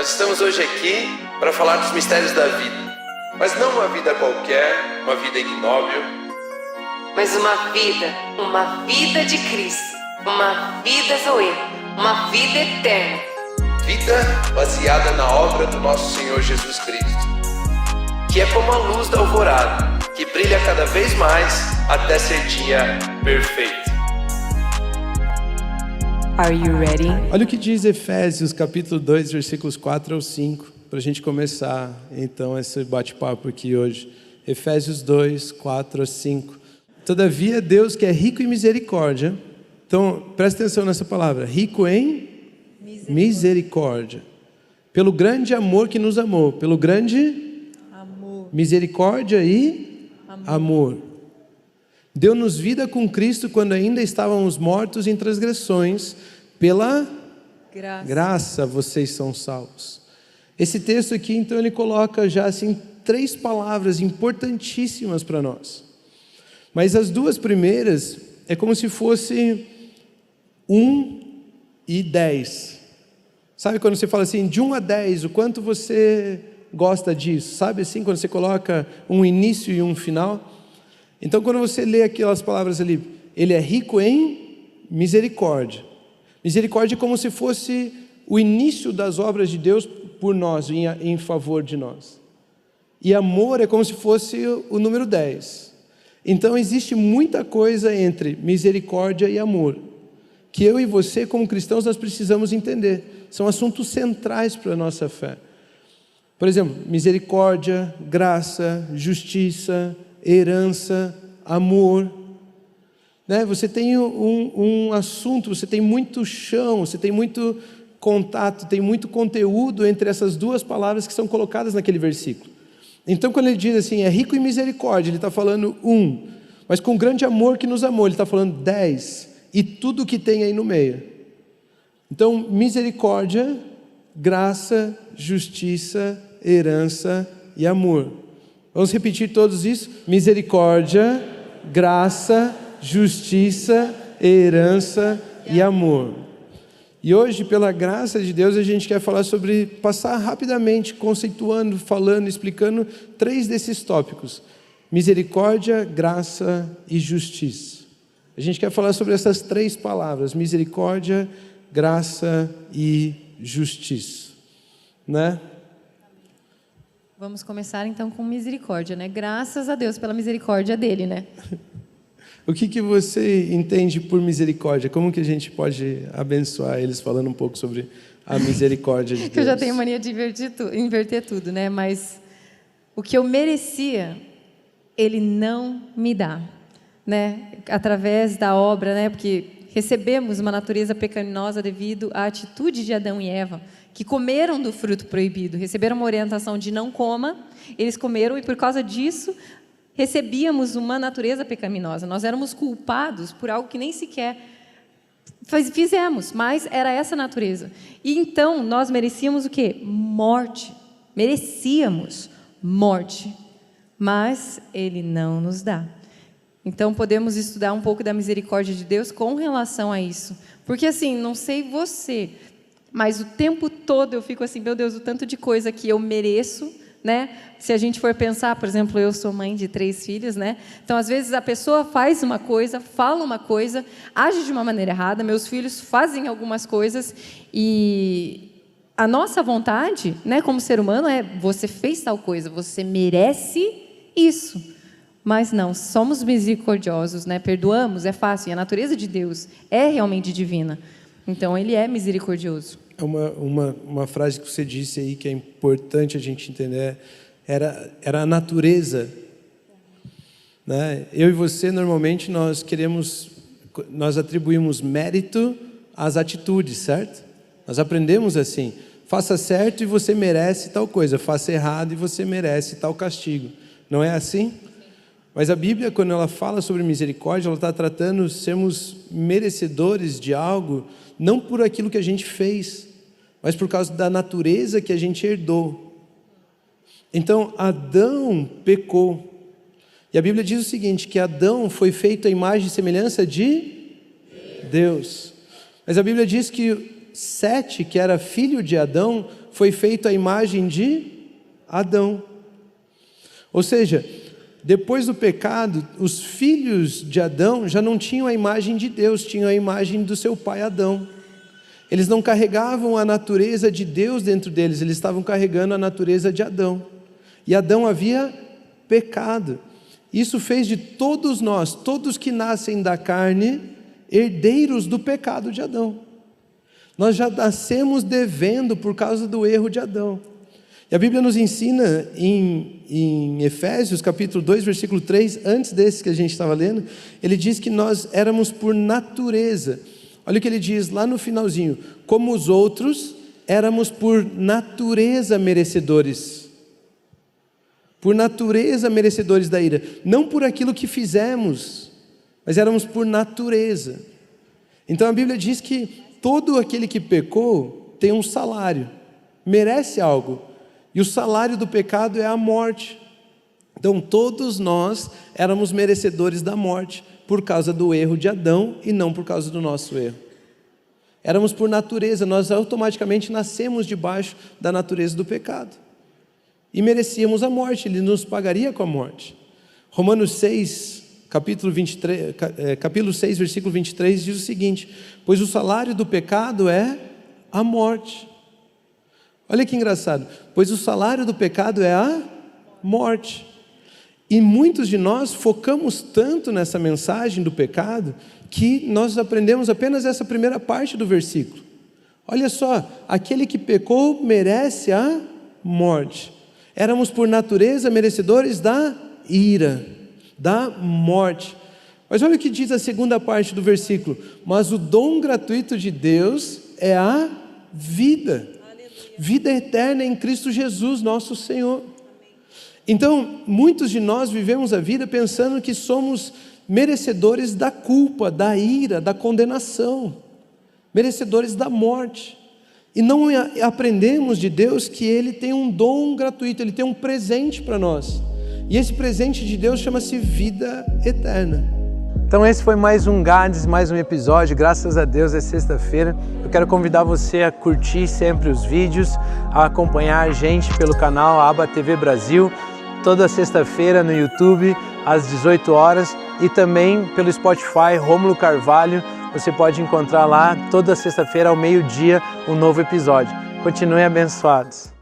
Nós estamos hoje aqui para falar dos mistérios da vida, mas não uma vida qualquer, uma vida ignóbil, mas uma vida de Cristo, uma vida Zoe, uma vida eterna. Vida baseada na obra do nosso Senhor Jesus Cristo, que é como a luz da alvorada, que brilha cada vez mais até ser dia perfeito. Are you ready? Olha o que diz Efésios capítulo 2, versículos 4 ao 5, para a gente começar então esse bate-papo aqui hoje. Efésios 2, 4 a 5. Todavia Deus, que é rico em misericórdia, então presta atenção nessa palavra, rico em misericórdia, pelo grande amor que nos amou, pelo grande amor, misericórdia e amor. Deu-nos vida com Cristo quando ainda estávamos mortos em transgressões, pela graça vocês são salvos. Esse texto aqui, então, ele coloca já assim 3 palavras importantíssimas para nós. Mas as 2 primeiras é como se fosse 1 e 10. Sabe quando você fala assim, de 1 a 10, o quanto você gosta disso? Sabe assim, quando você coloca um início e um final? Então, quando você lê aquelas palavras ali, ele é rico em misericórdia. Misericórdia é como se fosse o início das obras de Deus por nós, em favor de nós. E amor é como se fosse o número 10. Então, existe muita coisa entre misericórdia e amor, que eu e você, como cristãos, nós precisamos entender. São assuntos centrais para a nossa fé. Por exemplo, misericórdia, graça, justiça, herança, amor, né? Você tem um assunto, você tem muito chão, você tem muito contato, tem muito conteúdo entre essas 2 palavras que são colocadas naquele versículo. Então, quando ele diz assim, é rico em misericórdia, ele está falando 1, mas com grande amor que nos amou, ele está falando 10, e tudo que tem aí no meio. Então, misericórdia, graça, justiça, herança e amor. Vamos repetir todos isso? Misericórdia, graça, justiça, herança e amor. E hoje, pela graça de Deus, a gente quer falar sobre, passar rapidamente, conceituando, falando, explicando 3 desses tópicos. Misericórdia, graça e justiça. A gente quer falar sobre essas 3 palavras, misericórdia, graça e justiça, né? Vamos começar então com misericórdia, né? Graças a Deus pela misericórdia dele, né? O que você entende por misericórdia? Como que a gente pode abençoar eles falando um pouco sobre a misericórdia de Deus? Eu já tenho mania de inverter tudo, né? Mas o que eu merecia, ele não me dá, né? Através da obra, né? Porque recebemos uma natureza pecaminosa devido à atitude de Adão e Eva, que comeram do fruto proibido, receberam uma orientação de não coma, eles comeram e por causa disso recebíamos uma natureza pecaminosa. Nós éramos culpados por algo que nem sequer fizemos, mas era essa natureza. E então nós merecíamos o quê? Morte. Merecíamos morte, mas ele não nos dá. Então podemos estudar um pouco da misericórdia de Deus com relação a isso. Porque assim, não sei você, mas o tempo todo eu fico assim, meu Deus, o tanto de coisa que eu mereço, né? Se a gente for pensar, por exemplo, eu sou mãe de 3 filhos, né? Então, às vezes, a pessoa faz uma coisa, fala uma coisa, age de uma maneira errada, meus filhos fazem algumas coisas e a nossa vontade, né, como ser humano, é você fez tal coisa, você merece isso. Mas não, somos misericordiosos, né? Perdoamos, é fácil, e a natureza de Deus é realmente divina. Então, ele é misericordioso. Uma frase que você disse aí que é importante a gente entender, era a natureza, né? Eu e você, normalmente, nós atribuímos mérito às atitudes, certo? Nós aprendemos assim, faça certo e você merece tal coisa, faça errado e você merece tal castigo. Não é assim? Mas a Bíblia, quando ela fala sobre misericórdia, ela está tratando sermos merecedores de algo, não por aquilo que a gente fez, mas por causa da natureza que a gente herdou. Então, Adão pecou. E a Bíblia diz o seguinte, que Adão foi feito à imagem e semelhança de Deus. Mas a Bíblia diz que Sete, que era filho de Adão, foi feito à imagem de Adão. Ou seja, depois do pecado, os filhos de Adão já não tinham a imagem de Deus, tinham a imagem do seu pai Adão. Eles não carregavam a natureza de Deus dentro deles, eles estavam carregando a natureza de Adão. E Adão havia pecado. Isso fez de todos nós, todos que nascem da carne, herdeiros do pecado de Adão. Nós já nascemos devendo por causa do erro de Adão. E a Bíblia nos ensina em Efésios capítulo 2, versículo 3, antes desse que a gente estava lendo, ele diz que nós éramos por natureza. Olha o que ele diz lá no finalzinho: como os outros, éramos por natureza merecedores. Por natureza merecedores da ira. Não por aquilo que fizemos, mas éramos por natureza. Então a Bíblia diz que todo aquele que pecou tem um salário, merece algo. E o salário do pecado é a morte. Então todos nós éramos merecedores da morte por causa do erro de Adão e não por causa do nosso erro. Éramos por natureza, nós automaticamente nascemos debaixo da natureza do pecado. E merecíamos a morte, ele nos pagaria com a morte. Romanos 6, capítulo 6, versículo 23 diz o seguinte: pois o salário do pecado é a morte. Olha que engraçado, pois o salário do pecado é a morte. E muitos de nós focamos tanto nessa mensagem do pecado, que nós aprendemos apenas essa primeira parte do versículo. Olha só, aquele que pecou merece a morte. Éramos por natureza merecedores da ira, da morte. Mas olha o que diz a segunda parte do versículo: mas o dom gratuito de Deus é a vida. Vida eterna em Cristo Jesus, nosso Senhor. Então, muitos de nós vivemos a vida pensando que somos merecedores da culpa, da ira, da condenação, merecedores da morte. E não aprendemos de Deus que Ele tem um dom gratuito, Ele tem um presente para nós. E esse presente de Deus chama-se vida eterna. Então esse foi mais um Gades, mais um episódio, graças a Deus é sexta-feira. Eu quero convidar você a curtir sempre os vídeos, a acompanhar a gente pelo canal Aba TV Brasil, toda sexta-feira no YouTube, às 18 horas, e também pelo Spotify, Rômulo Carvalho. Você pode encontrar lá toda sexta-feira ao meio-dia um novo episódio. Continuem abençoados.